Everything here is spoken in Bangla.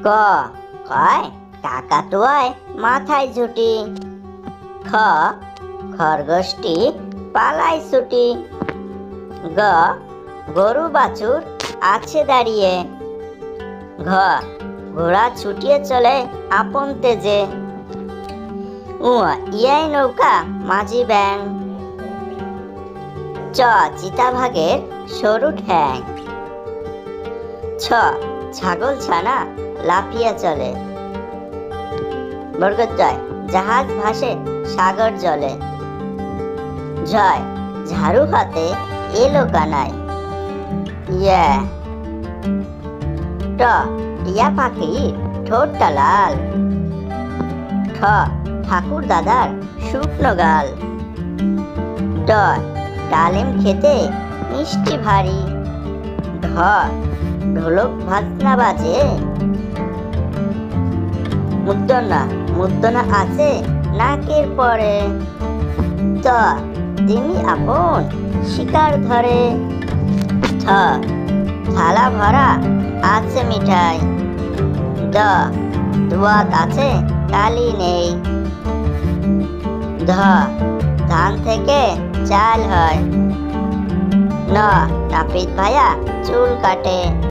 ক কয় কাকাতুয়ায় মাথায় ঝুঁটি। খ খরগোশটি পালায় ছুটি। গ গরু বাছুর আছে দাঁড়িয়ে। ঘ ঘোড়া ছুটিয়ে চলে আপন তেজে। ইয়াই নৌকা মাঝি ব্যাং। চ চিতাভাগের সরু ঠ্যাং। ছ ছাগল ছানা লাফিয়ে চলে। বর্গজয় জাহাজ ভাসে সাগর জলে। জয় ঝাড়ু হাতে এলো কানাই। ইয়া ট টিয়া পাখি ঠোঁটটা লাল। ঠ ঠাকুর দাদার শুকনো গাল। ড ডালিম খেতে মিষ্টি ভারী। ঢ ঢোলক বাজনা বাজে। মুদ্দনা আছে নাকের পরে। ত তিমি আপন শিকার ধরে। থ থালা ভরা আছে মিঠাই। দ দুয়াত আছে কালি নেই। ধ ধান থেকে চাল হয়। ন নাপিত ভাইয়া চুল কাটে।